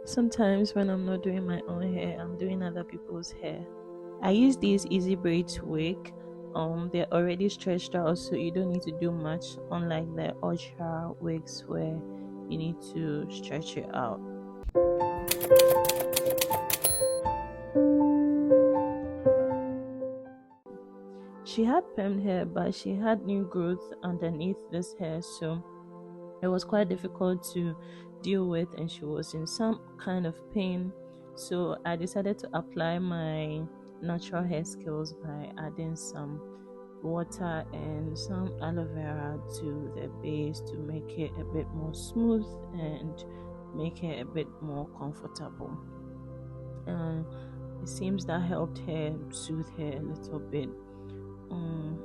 Sometimes when I'm not doing my own hair, I'm doing other people's hair. I use these easy braids wig. They're already stretched out, so you don't need to do much, unlike the ultra wigs where you need to stretch it out. She had permed hair, but she had new growth underneath this hair, so it was quite difficult to deal with, and she was in some kind of pain. So I decided to apply my natural hair skills by adding some water and some aloe vera to the base to make it a bit more smooth and make it a bit more comfortable. And it seems that helped her soothe her a little bit. um,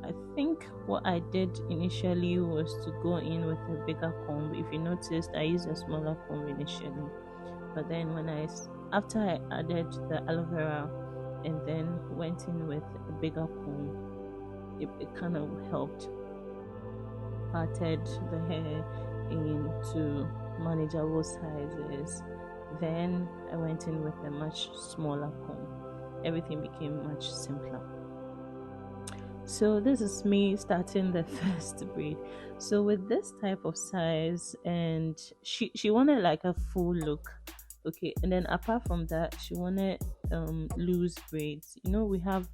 I think what I did initially was to go in with a bigger comb. If you noticed, I used a smaller comb initially, but then after I added the aloe vera and then went in with a bigger comb, it kind of helped parted the hair into manageable sizes. Then I went in with a much smaller comb. Everything became much simpler. So this is me starting the first braid. So with this type of size, and she wanted like a full look. Okay, and then apart from that, she wanted loose braids. We have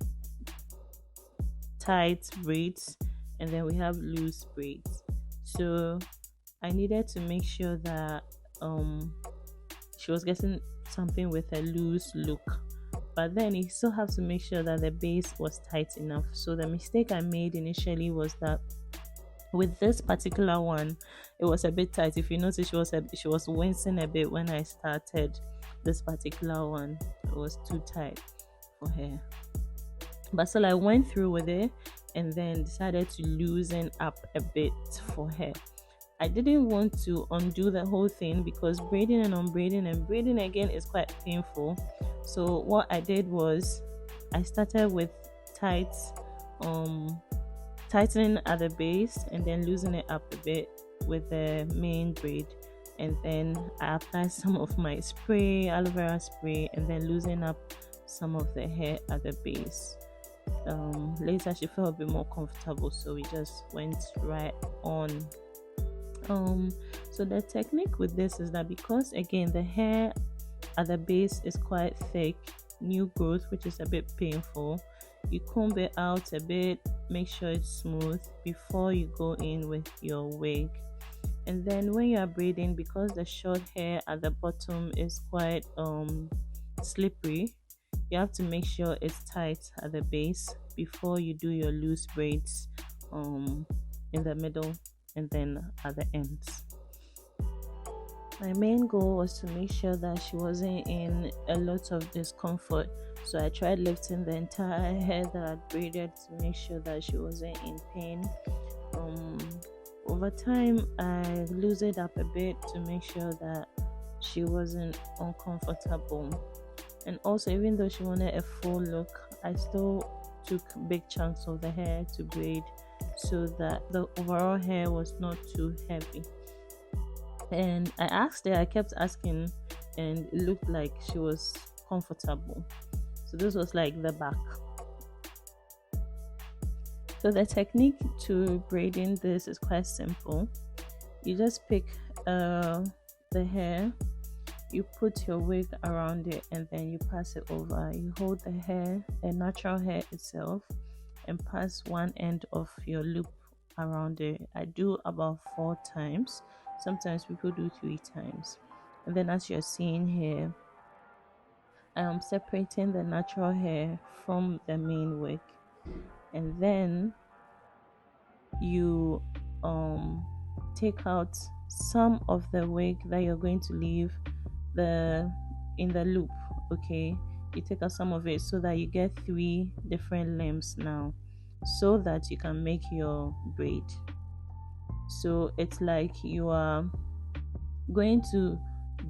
tight braids and then we have loose braids. So I needed to make sure that she was getting something with a loose look, but then you still have to make sure that the base was tight enough. So the mistake I made initially was that with this particular one, it was a bit tight. If you notice, she was wincing a bit when I started this particular one. It was too tight for her, but still I went through with it and then decided to loosen up a bit for her. I didn't want to undo the whole thing because braiding and unbraiding and braiding again is quite painful. So what I did was I started with tight, um, tightening at the base and then loosen it up a bit with the main braid. And then I applied some of my spray, aloe vera spray, and then loosen up some of the hair at the base. Later she felt a bit more comfortable, so we just went right on. So the technique with this is that because again the hair at the base is quite thick, new growth, which is a bit painful, you comb it out a bit, make sure it's smooth before you go in with your wig. And then when you are braiding, because the short hair at the bottom is quite slippery, you have to make sure it's tight at the base before you do your loose braids in the middle and then at the ends. My main goal was to make sure that she wasn't in a lot of discomfort, so I tried lifting the entire hair that I braided to make sure that she wasn't in pain. Over time I loosened up a bit to make sure that she wasn't uncomfortable. And also, even though she wanted a full look, I still took big chunks of the hair to braid so that the overall hair was not too heavy. And I kept asking, and it looked like she was comfortable. So this was like the back. So the technique to braiding this is quite simple. You just pick the hair, you put your wig around it, and then you pass it over. You hold the hair, the natural hair itself, and pass one end of your loop around it. I do about 4 times. Sometimes people do 3 times. And then as you're seeing here, I am separating the natural hair from the main wig. And then you take out some of the wig that you're going to leave in the loop. Okay, you take out some of it so that you get 3 different limbs now, so that you can make your braid. So it's like you are going to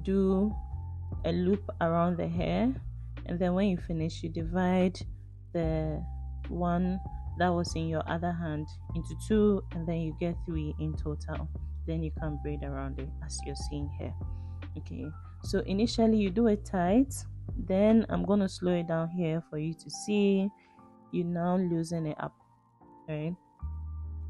do a loop around the hair, and then when you finish, you divide the one that was in your other hand into 2, and then you get 3 in total. Then you can braid around it as you're seeing here. Okay, So initially you do it tight, then I'm going to slow it down here for you to see. You now loosen it up, right?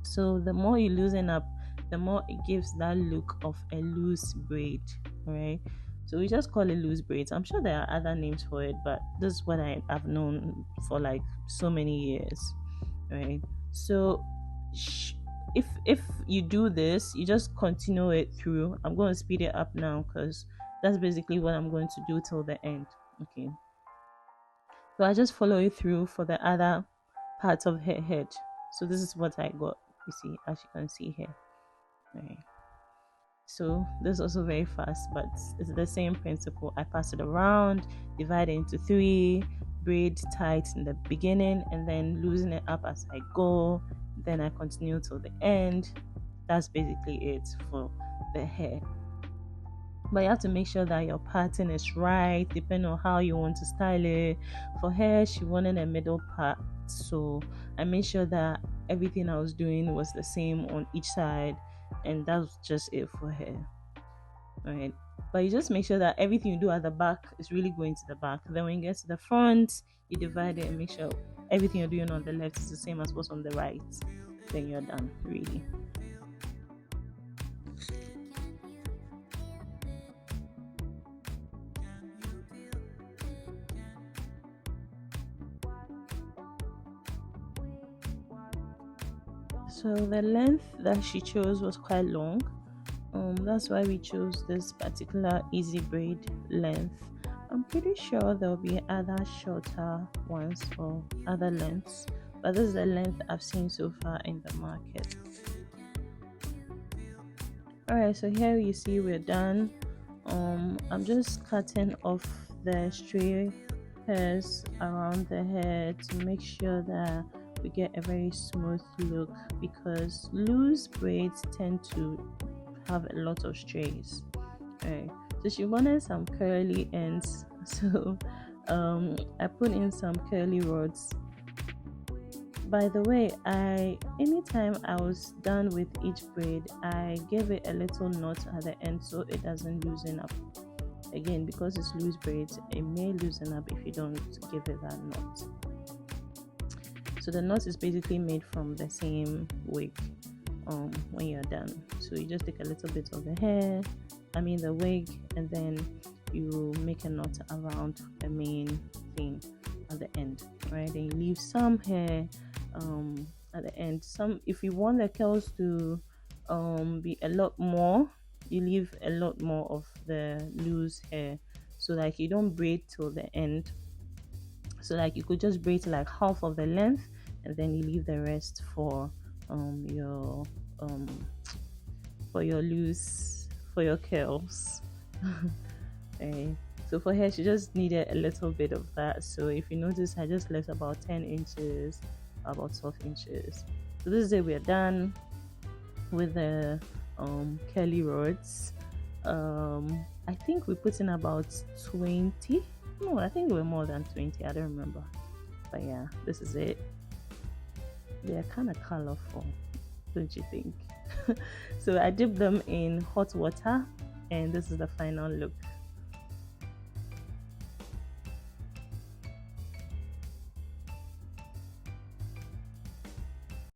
So the more you loosen up, the more it gives that look of a loose braid, right? So we just call it loose braids. I'm sure there are other names for it, but this is what I've known for like so many years, right? So if you do this, you just continue it through. I'm going to speed it up now because that's basically what I'm going to do till the end. Okay, so I just follow it through for the other parts of her head. So this is what I got, you see, as you can see here. Right. So this is also very fast, but it's the same principle. I pass it around, divide it into three, braid tight in the beginning, and then loosen it up as I go. Then I continue till the end. That's basically it for the hair. But you have to make sure that your pattern is right, depending on how you want to style it. For her, she wanted a middle part, so I made sure that everything I was doing was the same on each side, and that was just it for her. Right, but you just make sure that everything you do at the back is really going to the back. Then when you get to the front, you divide it and make sure everything you're doing on the left is the same as what's on the right. Then you're done, really. So the length that she chose was quite long. That's why we chose this particular easy braid length. I'm pretty sure there'll be other shorter ones or other lengths, but this is the length I've seen so far in the market. Alright, so here you see we're done. I'm just cutting off the stray hairs around the hair to make sure that we get a very smooth look, because loose braids tend to have a lot of strays. Right, so she wanted some curly ends, so I put in some curly rods. By the way, anytime I was done with each braid, I gave it a little knot at the end so it doesn't loosen up. Again, because it's loose braids, it may loosen up if you don't give it that knot. So the knot is basically made from the same wig when you're done. So you just take a little bit of the hair, the wig, and then you make a knot around the main thing at the end, right? Then you leave some hair at the end. Some, if you want the curls to be a lot more, you leave a lot more of the loose hair, so like you don't braid till the end. So like you could just braid like half of the length, and then you leave the rest for your curls. Okay. So for her, she just needed a little bit of that. So if you notice, I just left about 10 inches, about 12 inches. So this is it, we're done with the curly rods. I think we put in about 20. No, I think we're more than 20. I don't remember. But yeah, this is it. They're kind of colorful, don't you think? So I dipped them in hot water, and this is the final look.